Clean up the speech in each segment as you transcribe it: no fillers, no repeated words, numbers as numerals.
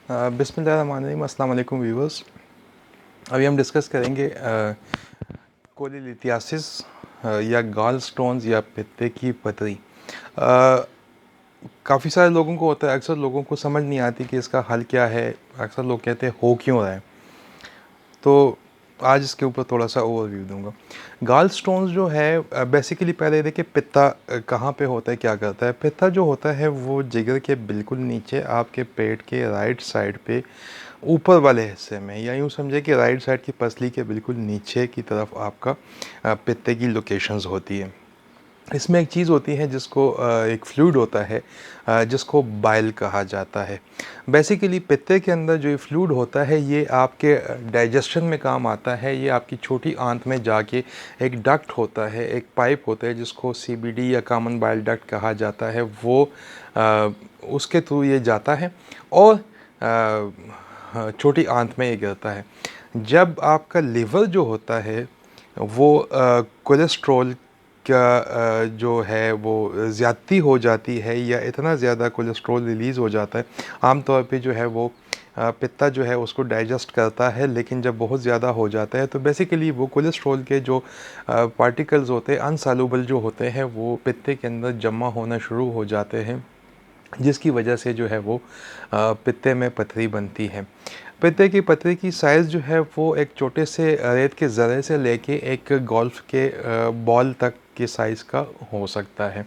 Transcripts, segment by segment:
बिस्मिल्लाहिर्रहमानिर्रहीम, अस्सलाम वालेकुम व्यूअर्स। अभी हम डिस्कस करेंगे कोलिलिथियासिस या गॉल स्टोन्स या पित्ते की पथरी। काफ़ी सारे लोगों को होता है, अक्सर लोगों को समझ नहीं आती कि इसका हल क्या है। अक्सर लोग कहते हैं हो क्यों रहा है। तो आज इसके ऊपर थोड़ा सा ओवरव्यू दूंगा। गाल स्टोन्स जो है बेसिकली पहले देखिए पित्ता कहाँ पे होता है, क्या करता है। पित्ता जो होता है वो जिगर के बिल्कुल नीचे आपके पेट के राइट साइड पे ऊपर वाले हिस्से में, या यूँ समझे कि राइट साइड की पसली के बिल्कुल नीचे की तरफ आपका पित्ते की लोकेशंस होती है। इसमें एक चीज़ होती है जिसको एक फ्लूइड होता है जिसको बाइल कहा जाता है। बेसिकली पित्ते के अंदर जो ये फ्लूइड होता है ये आपके डाइजेशन में काम आता है। ये आपकी छोटी आंत में जाके एक डक्ट होता है, एक पाइप होता है जिसको सीबीडी या कॉमन बाइल डक्ट कहा जाता है। वो उसके थ्रू ये जाता है और छोटी आंत में ये गिरता है। जब आपका लिवर जो होता है वो कोलेस्ट्रॉल का जो है वो ज़्यादती हो जाती है, या इतना ज़्यादा कोलेस्ट्रॉल रिलीज़ हो जाता है, आम तौर पे जो है वो पित्ता जो है उसको डाइजेस्ट करता है। लेकिन जब बहुत ज़्यादा हो जाता है तो बेसिकली वो कोलेस्ट्रॉल के जो पार्टिकल्स होते हैं अनसॉल्युबल जो होते हैं वो पित्ते के अंदर जमा होना शुरू हो जाते हैं, जिसकी वजह से जो है वो पित्ते में पथरी बनती है। पित्ते की पथरी की साइज़ जो है वो एक छोटे से रेत के ज़रे से लेके एक गोल्फ के बॉल तक के साइज़ का हो सकता है।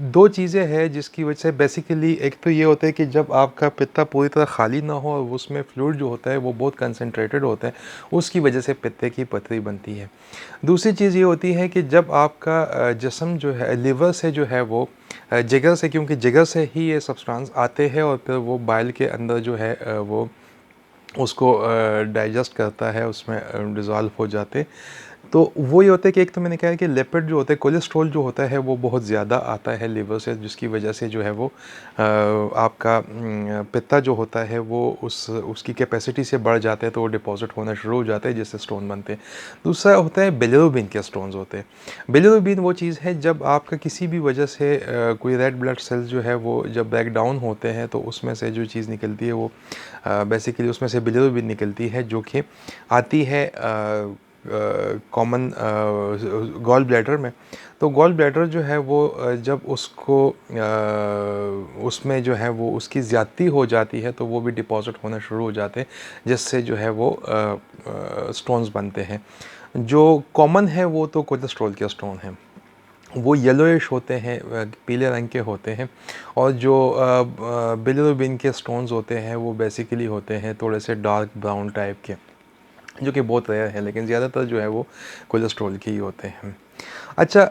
दो चीज़ें हैं जिसकी वजह से बेसिकली, एक तो ये होता है कि जब आपका पित्ता पूरी तरह खाली ना हो और उसमें फ्लूइड जो होता है वो बहुत कंसनट्रेटेड होता है, उसकी वजह से पित्ते की पथरी बनती है। दूसरी चीज़ ये होती है कि जब आपका जिस्म जो है लिवर से जो है वो जिगर से, क्योंकि जिगर से ही ये सब्सटेंस आते हैं और फिर वो बाइल के अंदर जो है वो उसको डाइजेस्ट करता है, उसमें डिज़ोल्व हो जाते। तो वो ये होता है कि एक तो मैंने कहा है कि लिपिड जो होते हैं, कोलेस्ट्रॉल जो होता है वो बहुत ज़्यादा आता है लिवर से, जिसकी वजह से जो है वो आपका पित्ता जो होता है वो उसकी कैपेसिटी से बढ़ जाता है, तो वो डिपॉजिट होना शुरू हो जाता है जिससे स्टोन बनते हैं। दूसरा होता है बिलिरुबिन के स्टोन्स होते हैं। बिलिरुबिन वो चीज़ है जब आपका किसी भी वजह से कोई रेड ब्लड सेल्स जो है वो जब ब्रेक डाउन होते हैं तो उसमें से जो चीज़ निकलती है वो बेसिकली उसमें से बिलिरुबिन निकलती है, जो कि आती है कॉमन गॉल ब्लैडर में। तो गॉल ब्लैडर जो है वो जब उसको उसमें जो है वो उसकी ज़्यादती हो जाती है तो वो भी डिपॉजिट होना शुरू हो जाते हैं, जिससे जो है वो स्टोन्स बनते हैं। जो कॉमन है वो तो कोलेस्ट्रॉल के स्टोन हैं, वो येलोइश होते हैं, पीले रंग के होते हैं। और जो बिलिरुबिन के स्टोन्स होते हैं वो बेसिकली होते हैं थोड़े से डार्क ब्राउन टाइप के, जो कि बहुत रेयर है, लेकिन ज़्यादातर जो है वो कोलेस्ट्रॉल के ही होते हैं। अच्छा,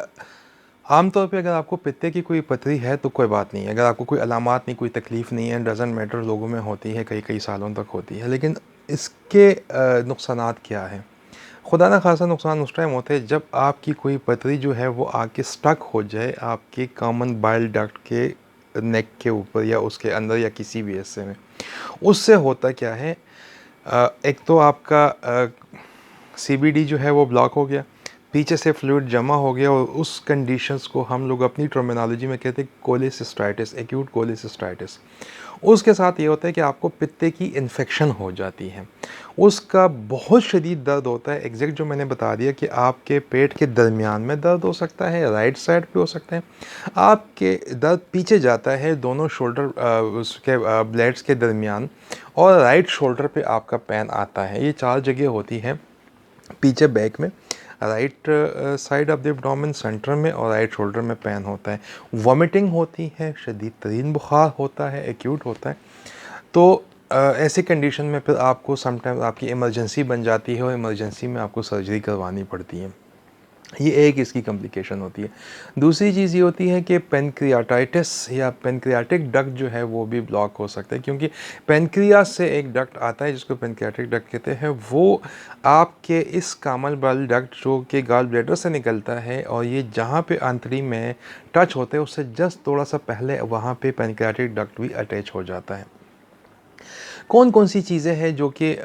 आमतौर पे अगर आपको पित्ते की कोई पथरी है तो कोई बात नहीं है, अगर आपको कोई अलामात नहीं, कोई तकलीफ़ नहीं है, डज़न्ट मैटर, लोगों में होती है, कई कई सालों तक होती है। लेकिन इसके नुकसानात क्या हैं? खुदा ना खासा नुकसान उस टाइम होते हैं जब आपकी कोई पथरी जो है वो आके स्टक हो जाए आपके कॉमन बाइल डक्ट के नेक के ऊपर या उसके अंदर या किसी भी हिस्से में। उससे होता क्या है, एक तो आपका सीबीडी जो है वो ब्लॉक हो गया, पीछे से फ्लूइड जमा हो गया, और उस कंडीशंस को हम लोग अपनी टर्मिनोलॉजी में कहते हैं कोलेसिस्टाइटिस, एक्यूट कोलेसिस्टाइटिस। उसके साथ ये होता है कि आपको पित्ते की इन्फेक्शन हो जाती है। उसका बहुत शदीद दर्द होता है, एग्जैक्ट जो मैंने बता दिया कि आपके पेट के दरमियान में दर्द हो सकता है, राइट साइड पे हो सकता है, आपके दर्द पीछे जाता है दोनों शोल्डर उसके ब्लेड्स के दरमियान, और राइट शोल्डर पे आपका पेन आता है। ये चार जगह होती हैं पीछे बैक में, right side of the abdomen, centre में, और राइट शोल्डर में पेन होता है। वॉमिटिंग होती है, शदीद तरीन बुखार होता है, एक्यूट होता है। तो ऐसी कंडीशन में फिर आपको समटाइम आपकी इमरजेंसी बन जाती है और इमरजेंसी में आपको सर्जरी करवानी पड़ती है। ये एक इसकी कॉम्प्लिकेशन होती है। दूसरी चीज़ ये होती है कि पेनक्रियाटाइटिस या पेनक्रियाटिक डक्ट जो है वो भी ब्लॉक हो सकता है, क्योंकि पेनक्रियास से एक डक्ट आता है जिसको पेनक्रियाटिक डक्ट कहते हैं। वो आपके इस कॉमन बाइल डक्ट जो कि गॉल ब्लैडर से निकलता है, और ये जहाँ पे आंतड़ी में टच होते हैं उससे जस्ट थोड़ा सा पहले वहाँ पे पेनक्रियाटिक डक्ट भी अटैच हो जाता है। कौन कौन सी चीज़ें हैं जो कि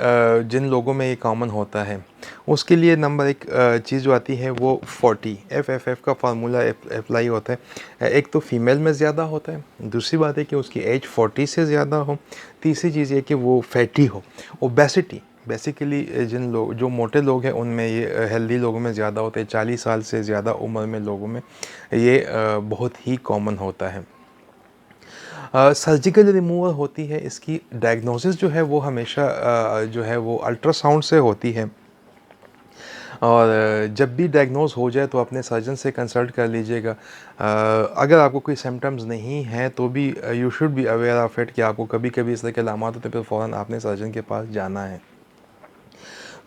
जिन लोगों में ये कॉमन होता है। उसके लिए नंबर एक चीज़ जो आती है वो 40 FFF का फार्मूला अप्लाई होता है। एक तो फीमेल में ज़्यादा होता है, दूसरी बात है कि उसकी एज 40 से ज़्यादा हो, तीसरी चीज़ ये कि वो फैटी हो। ओबेसिटी बेसिकली जिन लोग जो मोटे लोग हैं उनमें ये हेल्दी लोगों में ज़्यादा होते हैं, 40 साल से ज़्यादा उम्र में लोगों में ये बहुत ही कॉमन होता है। सर्जिकल रिमूवल होती है, इसकी डायग्नोसिस जो है वो हमेशा जो है वो अल्ट्रासाउंड से होती है। और जब भी डायग्नोज़ हो जाए तो अपने सर्जन से कंसल्ट कर लीजिएगा। अगर आपको कोई सिम्पटम्स नहीं हैं तो भी you should be aware of it कि आपको कभी-कभी इस तरह के अलामत होते हैं, फिर फ़ौरन आपने सर्जन के पास जाना है।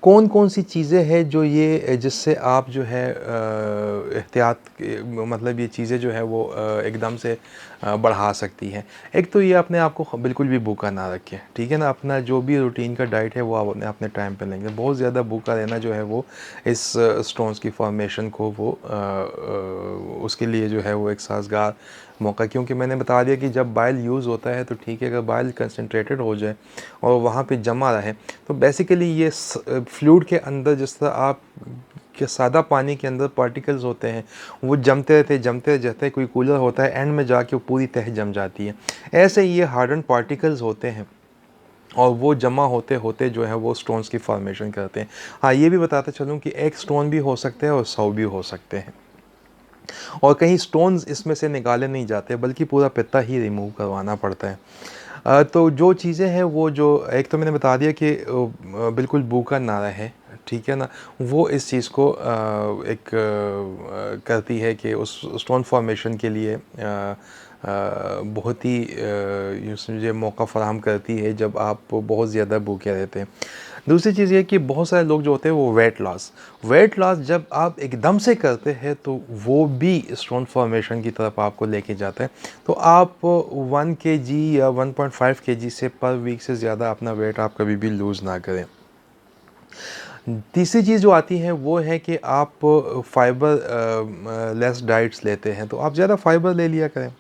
कौन-कौन सी चीज़ें हैं जो ये जिससे आप जो है एहतियात मतलब ये चीज़ें जो है वो एकदम से बढ़ा सकती हैं। एक तो ये अपने आप को बिल्कुल भी भूखा ना रखें, ठीक है ना? अपना जो भी रूटीन का डाइट है वो आप अपने अपने टाइम पे लेंगे। बहुत ज़्यादा भूखा रहना जो है वो इस स्टोन्स की फॉर्मेशन को वो उसके लिए जो है वो एक साज़गार मौका, क्योंकि मैंने बता दिया कि जब बाइल यूज़ होता है तो ठीक है, अगर बाइल कंसंट्रेटेड हो जाए और वहाँ पे जमा रहे तो बेसिकली ये फ्लूइड के अंदर जिस तरह आप के सादा पानी के अंदर पार्टिकल्स होते हैं वो जमते रहते हैं, कोई कूलर होता है एंड में जाके वो पूरी तह जम जाती है। ऐसे ही ये हार्डन पार्टिकल्स होते हैं और वो जमा होते होते जो है वो स्टोन्स की फॉर्मेशन करते हैं। हाँ, ये भी बताते चलूँ कि एक स्टोन भी हो सकते हैं और 100 भी हो सकते हैं, और कहीं स्टोन्स इसमें से निकाले नहीं जाते बल्कि पूरा पित्ता ही रिमूव करवाना पड़ता है। तो जो चीज़ें हैं वो जो एक तो मैंने बता दिया कि बिल्कुल भूखा ना रहे, ठीक है ना? वो इस चीज़ को एक करती है कि उस स्टोन फॉर्मेशन के लिए बहुत ही यूँ समझिए मौका फ़राहम करती है जब आप बहुत ज़्यादा भूखे रहते हैं। दूसरी चीज़ ये है कि बहुत सारे लोग जो होते हैं वो वेट लॉस जब आप एकदम से करते हैं तो वो भी स्टोन फॉर्मेशन की तरफ आपको लेके जाता है। तो आप 1 केजी या 1.5 केजी से पर वीक से ज़्यादा अपना वेट आप कभी भी लूज़ ना करें। तीसरी चीज़ जो आती है वो है कि आप फाइबर लेस डाइट्स लेते हैं तो आप ज़्यादा फाइबर ले लिया करें,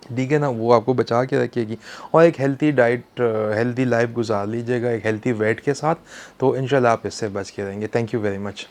ठीक है ना? वो आपको बचा के रखेगी और एक हेल्थी डाइट हेल्थी लाइफ गुजार लीजिएगा एक हेल्थी वेट के साथ, तो इंशाल्लाह आप इससे बच के रहेंगे। Thank you very much.